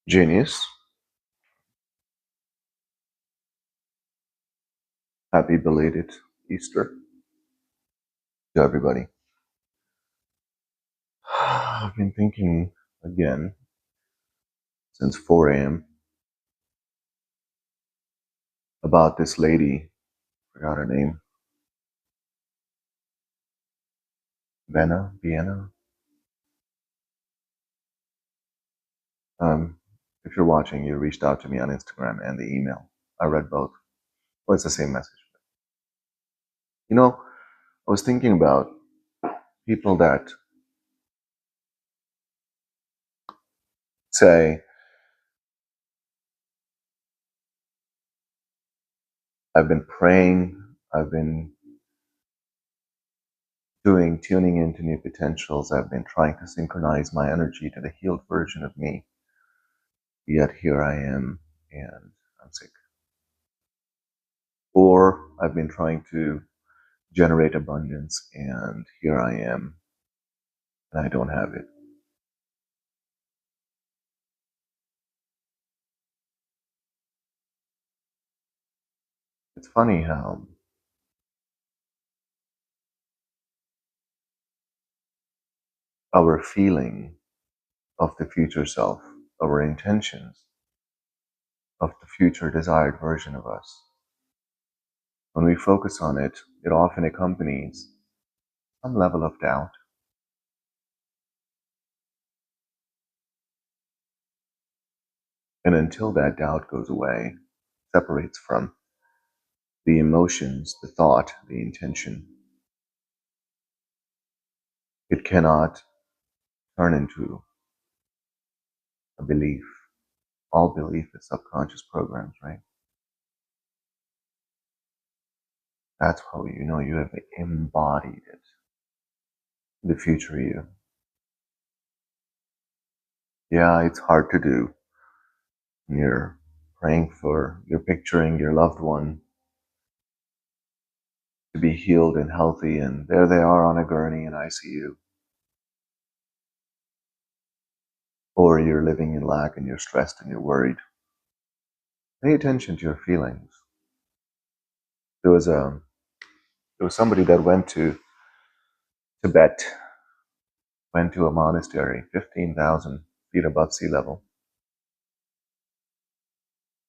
Genius, happy belated Easter to everybody. I've been thinking again since 4 a.m. about this lady, forgot her name, Vienna. If you're watching, you reached out to me on Instagram and the email. I read both. Well, it's the same message. You know, I was thinking about people that say, I've been praying, I've been tuning into new potentials, I've been trying to synchronize my energy to the healed version of me, yet here I am and I'm sick. Or I've been trying to generate abundance and here I am and I don't have it. It's funny how our feeling of the future self, our intentions of the future desired version of us, when we focus on it, it often accompanies some level of doubt. And until that doubt goes away, separates from the emotions, the thought, the intention, it cannot turn into a belief. All belief is subconscious programs, right? That's how you know you have embodied it. The future you. Yeah, it's hard to do. You're you're picturing your loved one to be healed and healthy, and there they are on a gurney in ICU. Or you're living in lack and you're stressed and you're worried. Pay attention to your feelings. There was somebody that went to Tibet, went to a monastery 15,000 feet above sea level,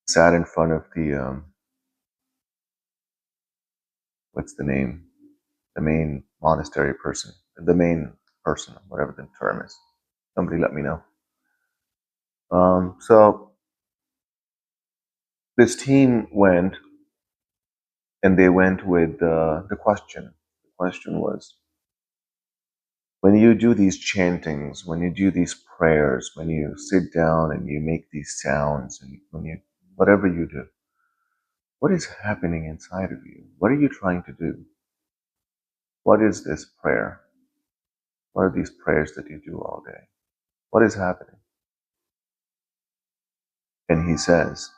sat in front of the what's the name? The main monastery person, whatever the term is. Somebody let me know. So this team went, and they went with the question. The question was, when you do these chantings, when you do these prayers, when you sit down and you make these sounds, and whatever you do, what is happening inside of you? What are you trying to do? What is this prayer? What are these prayers that you do all day? What is happening? And he says,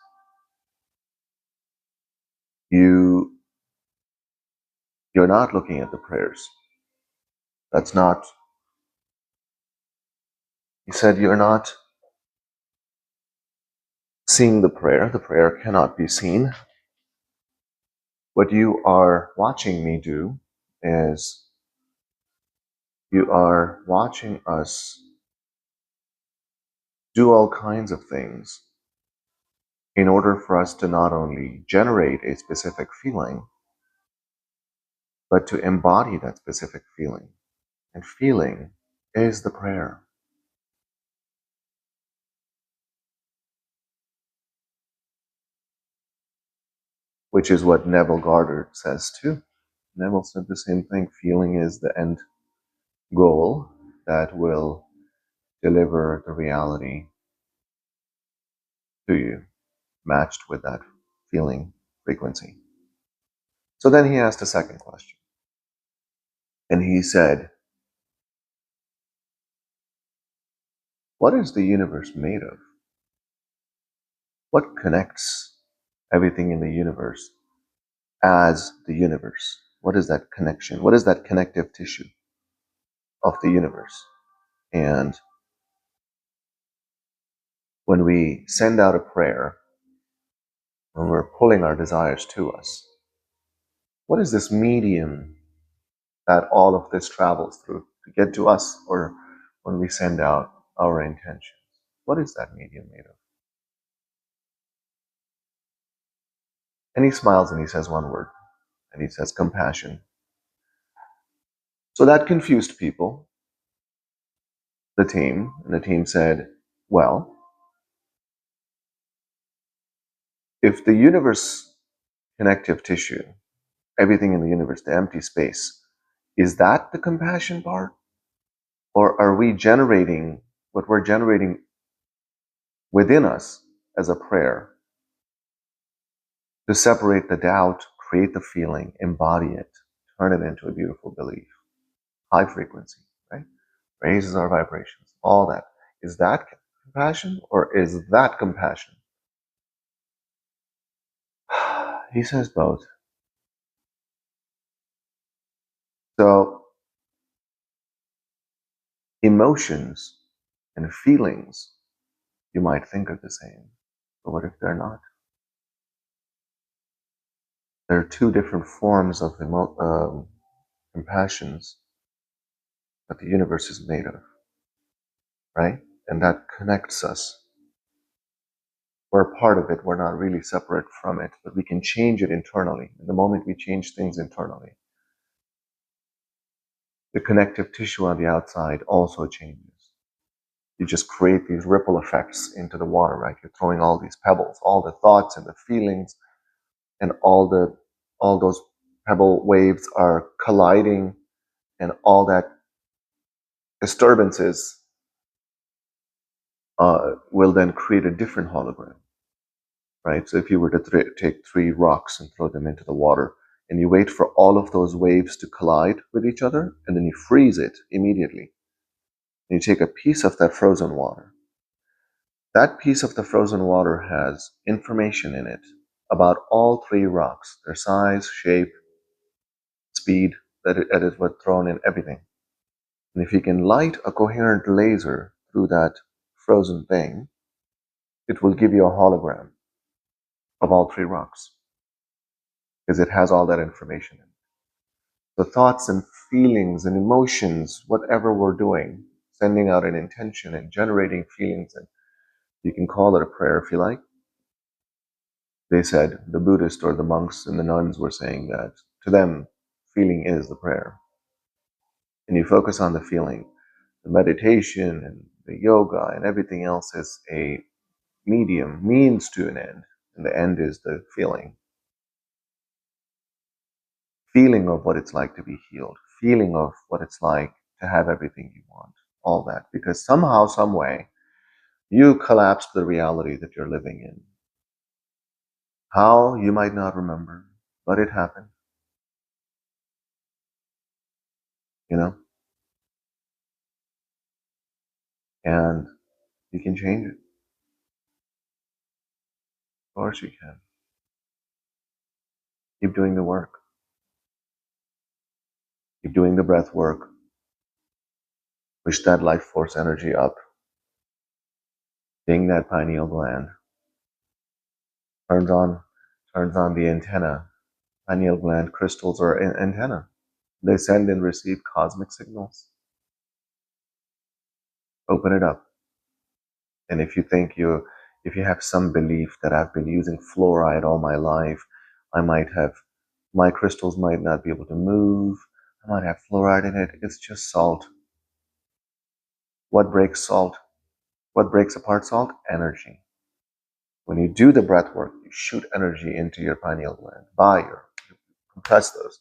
you're not looking at the prayers. That's not, he said, you're not seeing the prayer. The prayer cannot be seen. What you are watching me do is you are watching us do all kinds of things in order for us to not only generate a specific feeling, but to embody that specific feeling. And feeling is the prayer. Which is what Neville Goddard says too. Neville said the same thing. Feeling is the end goal that will deliver the reality to you, matched with that feeling frequency. So then he asked a second question. And he said, what is the universe made of? What connects everything in the universe as the universe? What is that connection? What is that connective tissue of the universe? And when we send out a prayer, when we're pulling our desires to us, what is this medium that all of this travels through to get to us, or when we send out our intentions? What is that medium made of? And he smiles and he says one word, and he says compassion. So that confused people, the team, and the team said, well, if the universe, connective tissue, everything in the universe, the empty space, is that the compassion part? Or are we generating what we're generating within us as a prayer to separate the doubt, create the feeling, embody it, turn it into a beautiful belief? High frequency, right? Raises our vibrations, all that. Is that compassion or is that compassion? He says both. So emotions and feelings, you might think are the same, but what if they're not? There are two different forms of compassions that the universe is made of, right? And that connects us. We're a part of it. We're not really separate from it, but we can change it internally. And the moment we change things internally, the connective tissue on the outside also changes. You just create these ripple effects into the water, right? You're throwing all these pebbles, all the thoughts and the feelings, and all those pebble waves are colliding, and all that disturbances will then create a different hologram, right? So if you were to take three rocks and throw them into the water, and you wait for all of those waves to collide with each other, and then you freeze it immediately, and you take a piece of that frozen water. That piece of the frozen water has information in it about all three rocks, their size, shape, speed, that it was thrown in, everything. And if you can light a coherent laser through that frozen thing, it will give you a hologram of all three rocks, because it has all that information in it. The thoughts and feelings and emotions, whatever we're doing, sending out an intention and generating feelings, and you can call it a prayer if you like. They said, the Buddhists or the monks and the nuns were saying that to them, feeling is the prayer. And you focus on the feeling. The meditation and the yoga and everything else is a medium, means to an end. And the end is the feeling. Feeling of what it's like to be healed. Feeling of what it's like to have everything you want. All that. Because somehow, some way, you collapse the reality that you're living in. How, you might not remember, but it happened. You know? And you can change it. Of course you can. Keep doing the work. Keep doing the breath work. Push that life force energy up. Ding that pineal gland. Turns on the antenna. Pineal gland crystals are antenna. They send and receive cosmic signals. Open it up. And if you have some belief that I've been using fluoride all my life, my crystals might not be able to move, I might have fluoride in it. It's just salt. What breaks salt? What breaks apart salt? Energy. When you do the breath work, you shoot energy into your pineal gland, you compress those.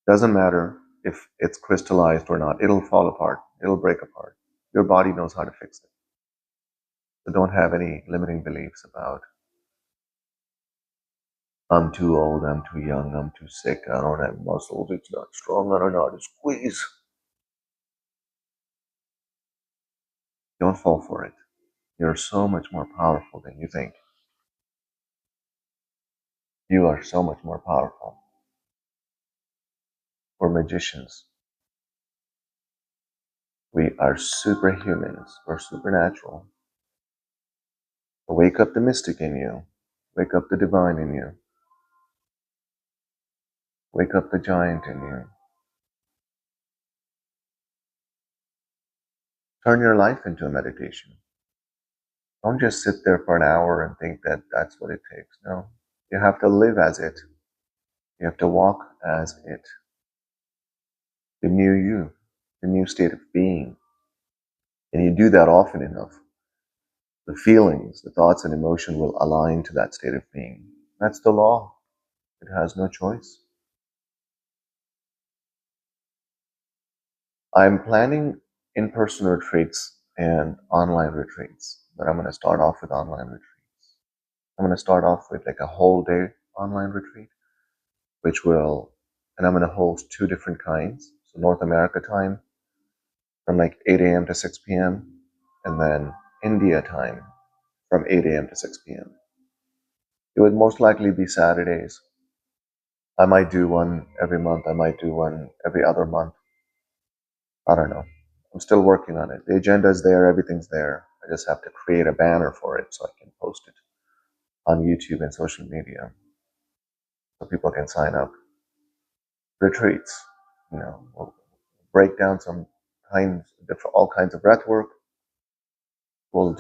Doesn't matter if it's crystallized or not, it'll fall apart, it'll break apart. Your body knows how to fix it. So don't have any limiting beliefs about, I'm too old, I'm too young, I'm too sick, I don't have muscles, it's not strong, I don't know how to squeeze. Don't fall for it. You're so much more powerful than you think. You are so much more powerful. We're magicians. We are superhumans. We're supernatural. Wake up the mystic in you. Wake up the divine in you. Wake up the giant in you. Turn your life into a meditation. Don't just sit there for an hour and think that that's what it takes. No, you have to live as it. You have to walk as it. The new you, the new state of being. And you do that often enough, the feelings, the thoughts and emotion will align to that state of being. That's the law. It has no choice. I'm planning in-person retreats and online retreats, but I'm going to start off with online retreats. I'm going to start off with like a whole day online retreat, and I'm going to host two different kinds. So North America time from like 8 a.m. to 6 p.m. and then India time from 8 a.m. to 6 p.m. It would most likely be Saturdays. I might do one every month. I might do one every other month. I don't know. I'm still working on it. The agenda is there. Everything's there. I just have to create a banner for it so I can post it on YouTube and social media so people can sign up. Retreats, we'll break down all kinds of breath work. We'll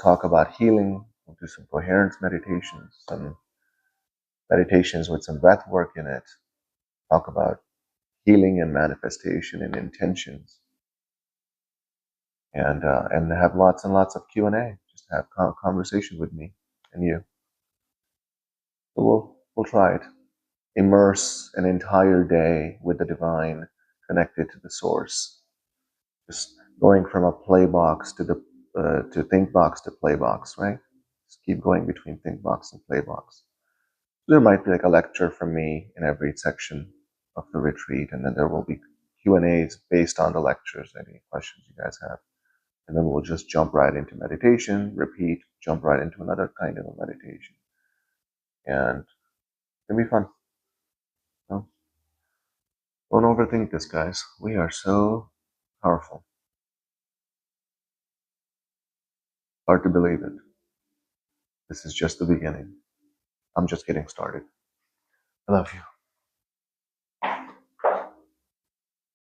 talk about healing. We'll do some coherence meditations, some meditations with some breath work in it. Talk about healing and manifestation and intentions. And have lots and lots of Q&A. Just have conversation with me and you. So we'll try it. Immerse an entire day with the divine, connected to the source. Just going from a play box to think box to play box, right? Just keep going between think box and play box. There might be like a lecture from me in every section of the retreat, and then there will be Q&As based on the lectures, any questions you guys have. And then we'll just jump right into meditation, repeat, jump right into another kind of a meditation. And it'll be fun. So, don't overthink this, guys. We are so powerful. Hard to believe it. This is just the beginning. I'm just getting started. I love you.